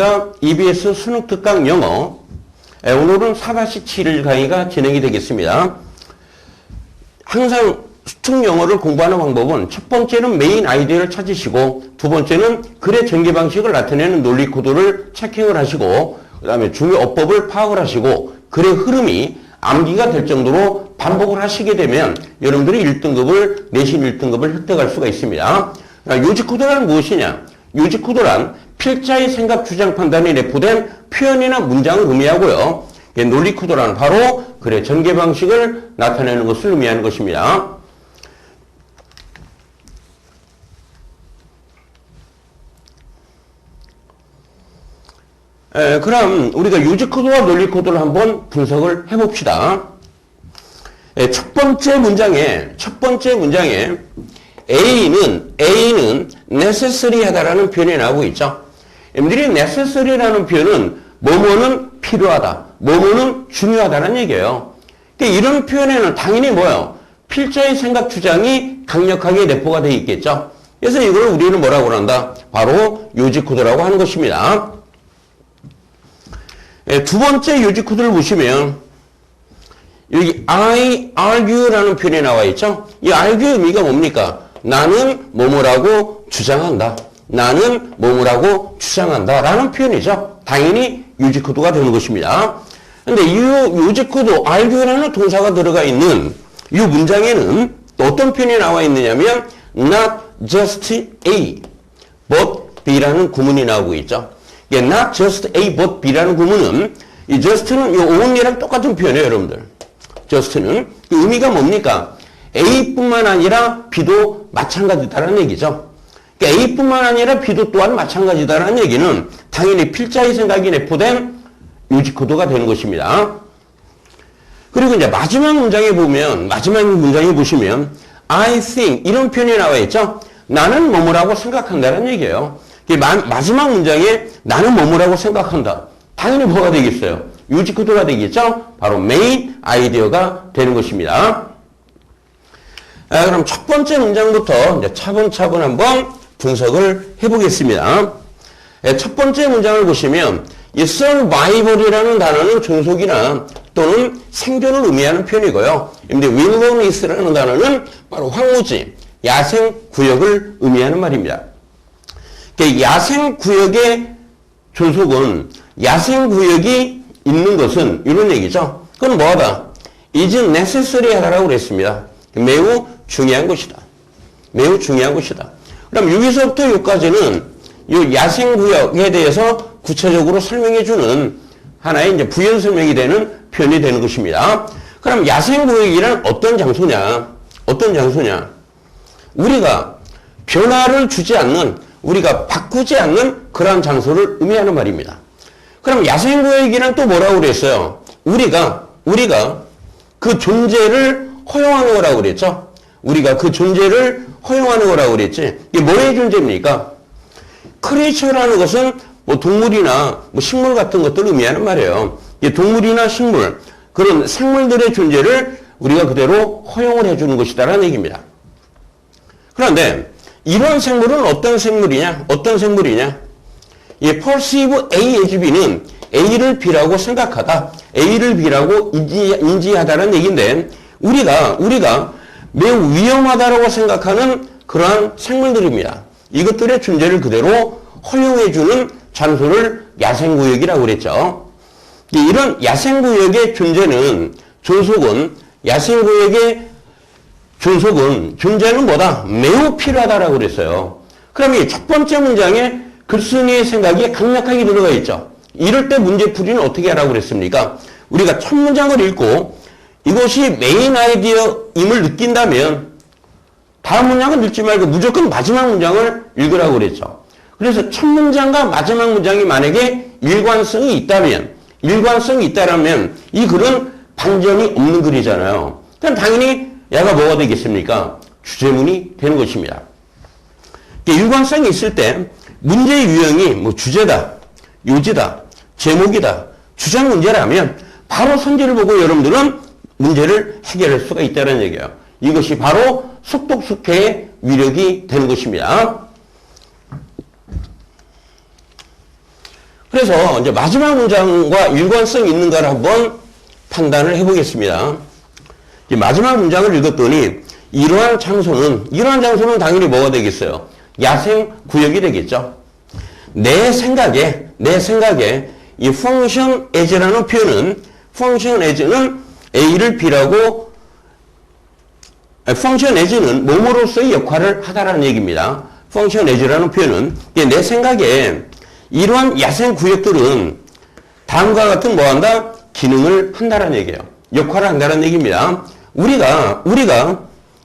안녕하십니까. EBS 수능 특강 영어. 오늘은 4-7 강의가 진행이 되겠습니다. 항상 수능 영어를 공부하는 방법은 첫 번째는 메인 아이디어를 찾으시고, 두 번째는 글의 전개 방식을 나타내는 논리 코드를 체킹을 하시고, 그 다음에 중요 어법을 파악을 하시고, 글의 흐름이 암기가 될 정도로 반복을 하시게 되면 여러분들이 1등급을, 내신 1등급을 획득할 수가 있습니다. 요지 코드란 무엇이냐? 요지 코드란 필자의 생각, 주장, 판단이 내포된 표현이나 문장을 의미하고요. 논리 코드란 바로 글의 전개 방식을 나타내는 것을 의미하는 것입니다. 그럼 우리가 요지 코드와 논리 코드를 한번 분석을 해봅시다. 첫 번째 문장에 A는 necessary 하다라는 표현이 나오고 있죠. 여러분들이 necessary라는 표현은 뭐뭐는 필요하다, 뭐뭐는 중요하다는 얘기예요. 그러니까 이런 표현에는 당연히 뭐예요? 필자의 생각, 주장이 강력하게 내포가 되어 있겠죠. 그래서 이걸 우리는 뭐라고 한다? 바로 요지 코드라고 하는 것입니다. 두 번째 요지 코드를 보시면 여기 I argue라는 표현이 나와 있죠. 이 argue 의미가 뭡니까? 나는 뭐뭐라고 주장한다. 나는 뭐뭐라고 주장한다 라는 표현이죠. 당연히 요지 코드가 되는 것입니다. 근데 이 요지 코드 argue라는 동사가 들어가 있는 이 문장에는 어떤 표현이 나와 있느냐면 not just A but B라는 구문이 나오고 있죠. not just A but B라는 구문은 이 just는 이 only랑 똑같은 표현이에요, 여러분들. just는 의미가 뭡니까? A뿐만 아니라 B도 마찬가지다라는 얘기죠. 그러니까 A뿐만 아니라 B도 또한 마찬가지다라는 얘기는 당연히 필자의 생각이 내포된 요지 코드가 되는 것입니다. 그리고 이제 마지막 문장에 보시면 I think 이런 표현이 나와 있죠. 나는 뭐뭐라고 생각한다는 얘기예요. 마지막 문장에 나는 뭐뭐라고 생각한다. 당연히 뭐가 되겠어요? 요지 코드가 되겠죠? 바로 메인 아이디어가 되는 것입니다. 그럼 첫 번째 문장부터 이제 차분차분 한번 분석을 해보겠습니다. 첫 번째 문장을 보시면 이 survival이라는 단어는 존속이나 또는 생존을 의미하는 표현이고요. 근데 wilderness라는 단어는 바로 황무지, 야생구역을 의미하는 말입니다. 야생구역의 존속은 야생구역이 있는 것은 이런 얘기죠. 그건 뭐하다? is necessary 하다라고 그랬습니다. 매우 중요한 것이다. 매우 중요한 것이다. 그럼 여기서부터 여기까지는 이 야생구역에 대해서 구체적으로 설명해주는 하나의 이제 부연 설명이 되는 표현이 되는 것입니다. 그럼 야생구역이란 어떤 장소냐? 어떤 장소냐? 우리가 변화를 주지 않는, 우리가 바꾸지 않는 그러한 장소를 의미하는 말입니다. 그럼 야생구역이란 또 뭐라고 그랬어요? 우리가 그 존재를 허용하는 거라고 그랬죠? 우리가 그 존재를 허용하는 거라고 그랬지. 이게 뭐의 존재입니까? 크리처라는 것은 뭐 동물이나 뭐 식물 같은 것들을 의미하는 말이에요. 동물이나 식물, 그런 생물들의 존재를 우리가 그대로 허용을 해주는 것이다라는 얘기입니다. 그런데 이런 생물은 어떤 생물이냐? 어떤 생물이냐? perceive A as B는 A를 B라고 생각하다, A를 B라고 인지하다는 얘기인데 우리가 매우 위험하다라고 생각하는 그러한 생물들입니다. 이것들의 존재를 그대로 허용해주는 장소를 야생구역이라고 그랬죠. 이런 야생구역의 존재는, 야생구역의 존재는 뭐다? 매우 필요하다라고 그랬어요. 그럼 이 첫 번째 문장에 글쓴이의 생각이 강력하게 들어가 있죠. 이럴 때 문제풀이는 어떻게 하라고 그랬습니까? 우리가 첫 문장을 읽고 이것이 메인 아이디어임을 느낀다면 다음 문장은 읽지 말고 무조건 마지막 문장을 읽으라고 그랬죠. 그래서 첫 문장과 마지막 문장이 만약에 일관성이 있다면 이 글은 반전이 없는 글이잖아요. 그럼 당연히 얘가 뭐가 되겠습니까? 주제문이 되는 것입니다. 일관성이 있을 때 문제의 유형이 뭐 주제다, 요지다, 제목이다, 주장 문제라면 바로 선지를 보고 여러분들은 문제를 해결할 수가 있다는 얘기예요. 이것이 바로 속독속해의 위력이 되는 것입니다. 그래서 이제 마지막 문장과 일관성 있는가를 한번 판단을 해보겠습니다. 마지막 문장을 읽었더니 이러한 장소는 당연히 뭐가 되겠어요? 야생 구역이 되겠죠. 내 생각에 이 function as라는 표현은 function as는 A를 B라고 function as는 뭐뭐로서의 역할을 하다라는 얘기입니다. function as라는 표현은 내 생각에 이러한 야생 구역들은 다음과 같은 뭐 한다? 기능을 한다라는 얘기예요. 역할을 한다는 얘기입니다. 우리가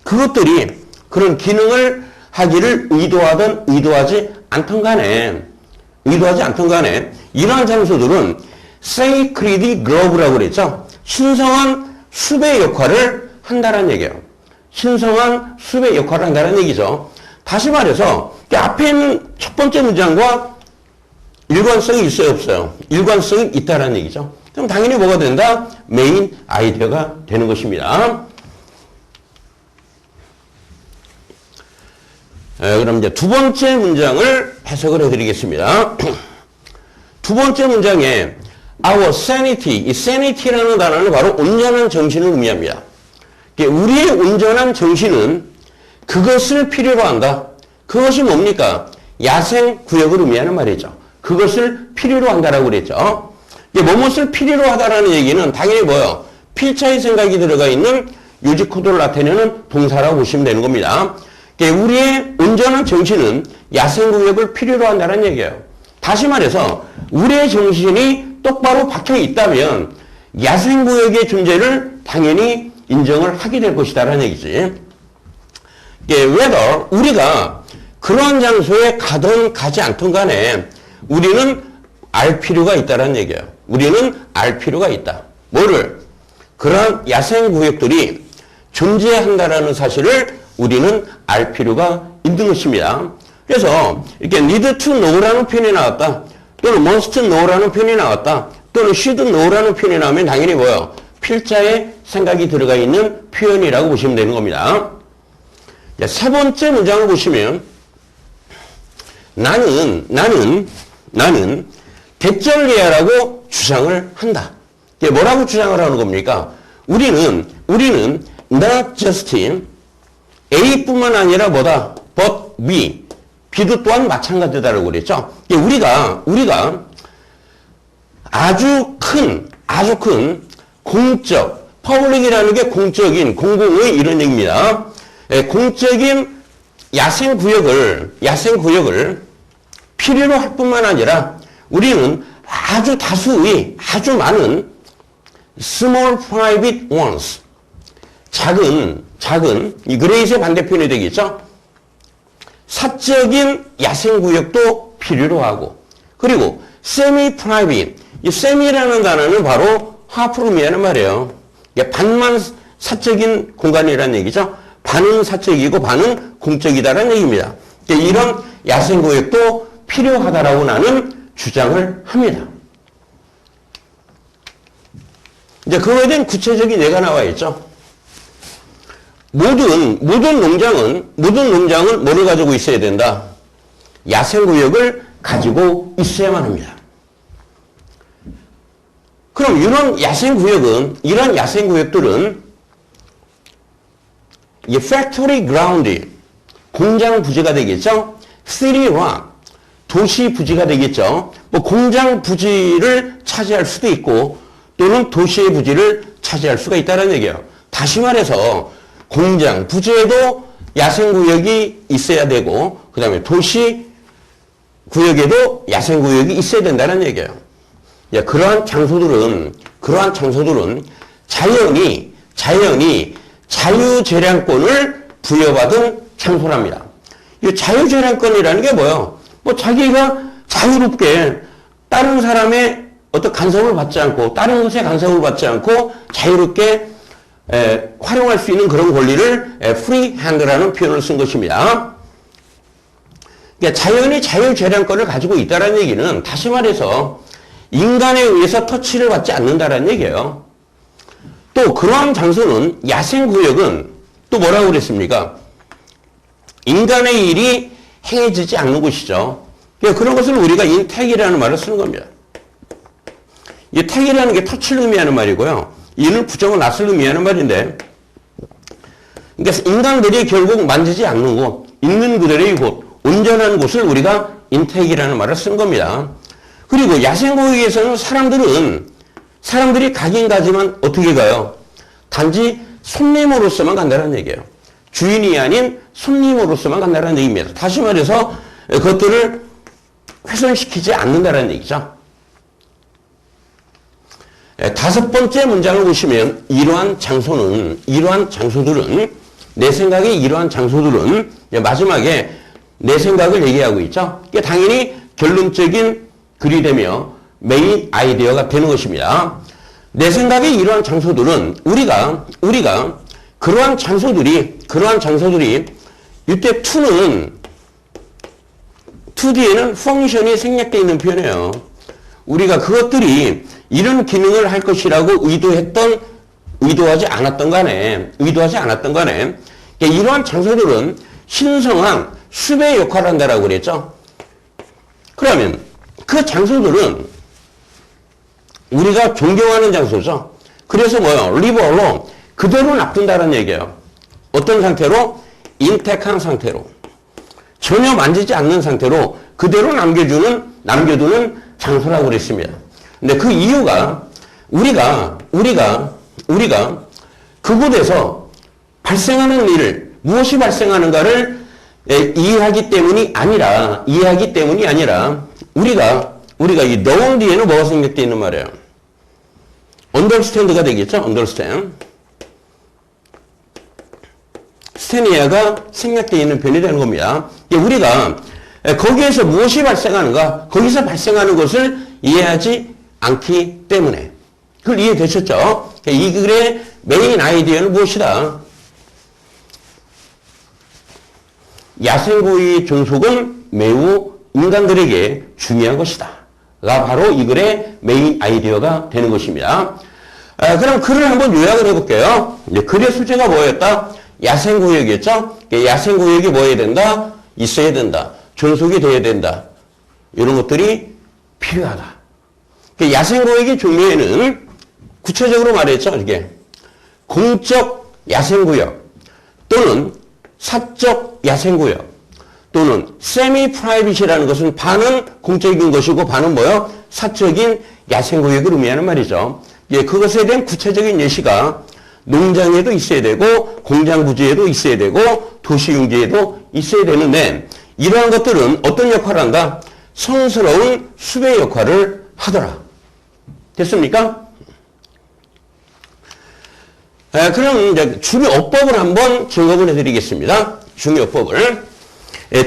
그것들이 그런 기능을 하기를 의도하든 의도하지 않던 간에 이러한 장소들은 sacred grove라고 그랬죠. 신성한 숲의 역할을 한다는 얘기예요. 신성한 숲의 역할을 한다는 얘기죠. 다시 말해서 앞에 있는 첫 번째 문장과 일관성이 있어요, 없어요? 일관성이 있다는 얘기죠. 그럼 당연히 뭐가 된다? 메인 아이디어가 되는 것입니다. 그럼 이제 두 번째 문장을 해석을 해드리겠습니다. 두 번째 문장에 our sanity, 이 sanity라는 단어는 바로 온전한 정신을 의미합니다. 우리의 온전한 정신은 그것을 필요로 한다. 그것이 뭡니까? 야생 구역을 의미하는 말이죠. 그것을 필요로 한다라고 그랬죠. 뭐뭇을 필요로 하다라는 얘기는 당연히 뭐요? 필자의 생각이 들어가 있는 요지 코드를 나타내는 동사라고 보시면 되는 겁니다. 우리의 온전한 정신은 야생 구역을 필요로 한다는 얘기예요. 다시 말해서 우리의 정신이 똑바로 박혀 있다면 야생 구역의 존재를 당연히 인정을 하게 될 것이다라는 얘기지. whether 우리가 그러한 장소에 가든 가지 않든 간에 우리는 알 필요가 있다는 얘기예요. 우리는 알 필요가 있다. 뭐를? 그러한 야생 구역들이 존재한다라는 사실을 우리는 알 필요가 있는 것입니다. 그래서 이렇게 need to know라는 표현이 나왔다. 또는 must know라는 표현이 나왔다. 또는 should know라는 표현이 나오면 당연히 뭐예요? 필자의 생각이 들어가 있는 표현이라고 보시면 되는 겁니다. 세 번째 문장을 보시면 나는 대절리아라고 주장을 한다. 이게 뭐라고 주장을 하는 겁니까? 우리는 not just A뿐만 아니라 뭐다? but B. B도 또한 마찬가지다라고 그랬죠. 우리가 아주 큰 공적, 퍼블릭이라는 게 공적인, 공공의 이런 얘기입니다. 공적인 야생 구역을 필요로 할 뿐만 아니라 우리는 아주 다수의, 아주 많은 small private ones, 작은, 이 그레이스의 반대편이 되겠죠? 사적인 야생구역도 필요로 하고, 그리고 semi-private, 이 semi라는 단어는 바로 half를 의미하는 말이에요. 반만 사적인 공간이라는 얘기죠. 반은 사적이고 반은 공적이다라는 얘기입니다. 이런 야생구역도 필요하다라고 나는 주장을 합니다. 이제 그거에 대한 구체적인 예가 나와 있죠. 모든 농장은 뭐를 가지고 있어야 된다? 야생구역을 가지고 있어야만 합니다. 그럼 이런 야생구역들은 이 factory ground, 공장 부지가 되겠죠? city rock, 도시 부지가 되겠죠? 공장 부지를 차지할 수도 있고 또는 도시의 부지를 차지할 수가 있다는 얘기예요. 다시 말해서 공장 부지에도 야생구역이 있어야 되고 그 다음에 도시 구역에도 야생구역이 있어야 된다는 얘기예요. 그러한 장소들은 자연이 자유재량권을 부여받은 장소랍니다. 이 자유재량권이라는 게 뭐예요? 자기가 자유롭게 다른 사람의 어떤 간섭을 받지 않고 다른 것에 간섭을 받지 않고 자유롭게 활용할 수 있는 그런 권리를 free hand라는 표현을 쓴 것입니다. 그러니까 자연이 자유재량권을 가지고 있다는 얘기는 다시 말해서 인간에 의해서 터치를 받지 않는다는 얘기예요. 또 그러한 장소는 야생구역은 또 뭐라고 그랬습니까? 인간의 일이 행해지지 않는 곳이죠. 그런 것을 우리가 인택이라는 말을 쓰는 겁니다. 이 택이라는 게 터치를 의미하는 말이고요. 이는 부정을 낯을 의미하는 말인데, 그러니까 인간들이 결국 만지지 않는 곳, 있는 그대로의 곳, 온전한 곳을 우리가 인택이라는 말을 쓴 겁니다. 그리고 야생고역에서는 사람들이 가긴 가지만 어떻게 가요? 단지 손님으로서만 간다는 얘기예요. 주인이 아닌 손님으로서만 간다는 얘기입니다. 다시 말해서 그것들을 훼손시키지 않는다는 얘기죠. 다섯 번째 문장을 보시면 이러한 장소들은 내 생각에 이러한 장소들은 마지막에 내 생각을 얘기하고 있죠. 당연히 결론적인 글이 되며 메인 아이디어가 되는 것입니다. 내 생각에 이러한 장소들은 우리가 그러한 장소들이 이때 to 뒤에는 펑션이 생략되어 있는 표현이에요. 우리가 그것들이 이런 기능을 할 것이라고 의도하지 않았던 간에 이러한 장소들은 신성한 숲의 역할을 한다라고 그랬죠. 그러면 그 장소들은 우리가 존경하는 장소죠. 그래서 뭐요? Leave alone. 그대로 놔둔다는 얘기예요. 어떤 상태로? 인택한 상태로. 전혀 만지지 않는 상태로 그대로 남겨두는 장소라고 그랬습니다. 근데 그 이유가 우리가 그곳에서 발생하는 일을 무엇이 발생하는가를 이해하기 때문이 아니라 우리가 이 known 뒤에는 뭐가 생략되어 있는 말이에요? understand가 되겠죠? understand. 스테니아가 생략되어 있는 표현이 되는 겁니다. 우리가 거기에서 무엇이 발생하는가, 거기서 발생하는 것을 이해하지 않기 때문에. 그걸 이해되셨죠? 이 글의 메인 아이디어는 무엇이다? 야생고의 존속은 매우 인간들에게 중요한 것이다. 가 바로 이 글의 메인 아이디어가 되는 것입니다. 그럼 글을 한번 요약을 해볼게요. 이제 글의 소재가 뭐였다? 야생구역이었죠? 야생구역이 뭐 해야 된다? 있어야 된다. 존속이 돼야 된다. 이런 것들이 필요하다. 야생구역의 종류에는 구체적으로 말했죠. 이게 공적 야생구역 또는 사적 야생구역 또는 세미 프라이빗이라는 것은 반은 공적인 것이고 반은 뭐요? 사적인 야생구역을 의미하는 말이죠. 그것에 대한 구체적인 예시가 농장에도 있어야 되고 공장 부지에도 있어야 되고 도시 융지에도 있어야 되는데 이러한 것들은 어떤 역할을 한다? 성스러운 숲의 역할을 하더라. 됐습니까? 그럼 이제 중요어법을 한번 점검을 해드리겠습니다. 중요어법을.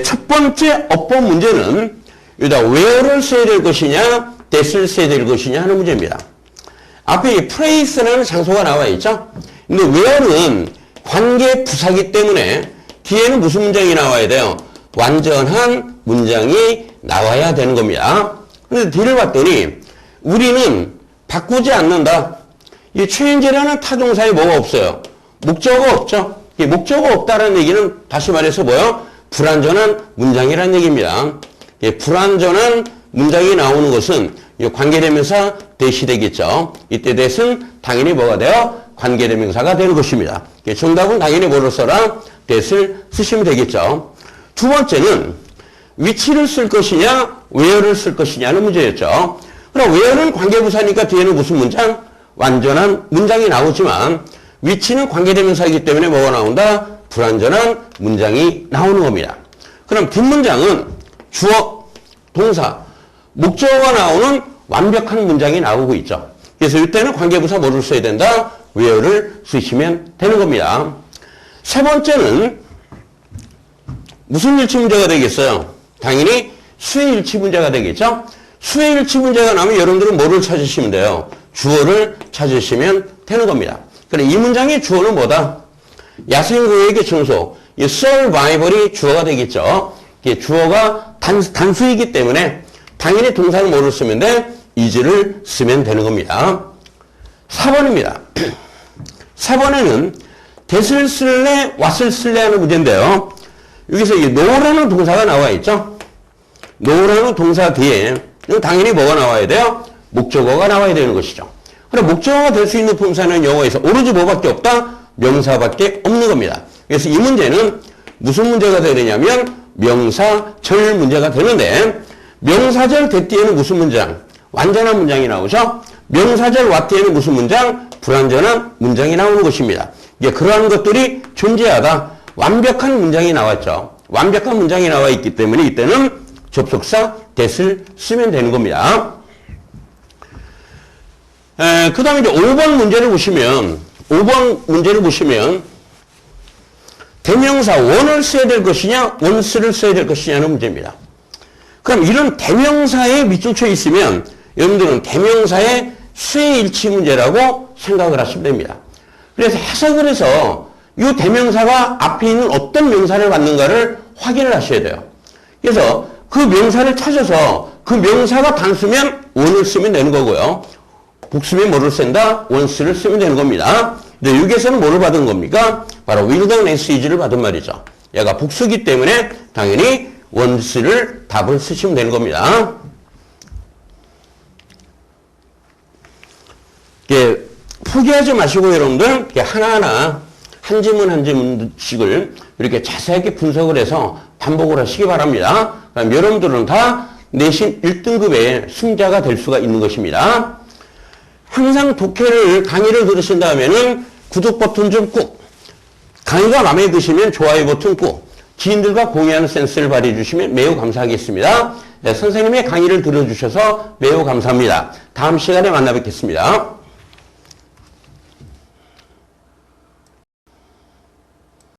첫 번째 어법 문제는 여기다 where를 써야 될 것이냐, that을 써야 될 것이냐 하는 문제입니다. 앞에 이 place라는 장소가 나와 있죠. 근데 where는 관계 부사기 때문에 뒤에는 무슨 문장이 나와야 돼요? 완전한 문장이 나와야 되는 겁니다. 근데 뒤를 봤더니 우리는 바꾸지 않는다. 이 change라는 타동사에 뭐가 없어요? 목적어가 없죠. 목적어가 없다는 얘기는 다시 말해서 뭐요? 불완전한 문장이라는 얘기입니다. 불완전한 문장이 나오는 것은 관계대명사 that이 되겠죠. 이때 that은 당연히 뭐가 돼요? 관계대명사가 되는 것입니다. 정답은 당연히 뭐를 써라? that을 쓰시면 되겠죠. 두 번째는 which를 쓸 것이냐, where를 쓸 것이냐는 문제였죠. 그럼 where는 관계부사니까 뒤에는 무슨 문장? 완전한 문장이 나오지만 which는 관계대명사이기 때문에 뭐가 나온다? 불완전한 문장이 나오는 겁니다. 그럼 뒷문장은 주어, 동사, 목적어가 나오는 완벽한 문장이 나오고 있죠. 그래서 이때는 관계부사 뭐를 써야 된다? where를 쓰시면 되는 겁니다. 세 번째는 무슨 일치 문제가 되겠어요? 당연히 수의 일치 문제가 되겠죠? 수의 일치 문제가 나오면 여러분들은 뭐를 찾으시면 돼요? 주어를 찾으시면 되는 겁니다. 그래, 이 문장의 주어는 뭐다? 야생구역의 증소, 이 survival이 주어가 되겠죠. 주어가 단수이기 때문에 당연히 동사는 뭐를 쓰면 돼? is를 쓰면 되는 겁니다. 4번입니다. 4번에는 that을 쓸래, what을 쓸래 하는 문제인데요. 여기서 이 no라는 동사가 나와 있죠. no라는 동사 뒤에 당연히 뭐가 나와야 돼요? 목적어가 나와야 되는 것이죠. 그럼 목적어가 될 수 있는 품사는 영어에서 오로지 뭐밖에 없다? 명사밖에 없는 겁니다. 그래서 이 문제는 무슨 문제가 되느냐면 명사절 문제가 되는데 명사절 대 뒤에는 무슨 문장? 완전한 문장이 나오죠. 명사절 와 뒤에는 무슨 문장? 불완전한 문장이 나오는 것입니다. 이제 그러한 것들이 존재하다. 완벽한 문장이 나왔죠. 완벽한 문장이 나와 있기 때문에 이때는 접속사 that을 쓰면 되는 겁니다. 그 다음에 이제 5번 문제를 보시면 대명사 원을 써야 될 것이냐 원스를 써야 될 것이냐는 문제입니다. 그럼 이런 대명사에 밑줄 쳐 있으면 여러분들은 대명사의 수혜일치 문제라고 생각을 하시면 됩니다. 그래서 해석을 해서 이 대명사가 앞에 있는 어떤 명사를 받는가를 확인을 하셔야 돼요. 그래서 그 명사를 찾아서 그 명사가 단수면 원을 쓰면 되는 거고요. 복수면 뭐를 쓴다? 원스를 쓰면 되는 겁니다. 근데 여기에서는 뭐를 받은 겁니까? 바로 wilderness를 받은 말이죠. 얘가 복수기 때문에 당연히 원스를 답을 쓰시면 되는 겁니다. 이게 포기하지 마시고 여러분들 하나하나 한 지문 한 지문씩을 이렇게 자세하게 분석을 해서 반복을 하시기 바랍니다. 그럼 여러분들은 다 내신 1등급의 승자가 될 수가 있는 것입니다. 항상 독해를 강의를 들으신다면은 구독 버튼 좀 꾹, 강의가 마음에 드시면 좋아요 버튼 꾹, 지인들과 공유하는 센스를 발휘해 주시면 매우 감사하겠습니다. 네, 선생님의 강의를 들어주셔서 매우 감사합니다. 다음 시간에 만나 뵙겠습니다.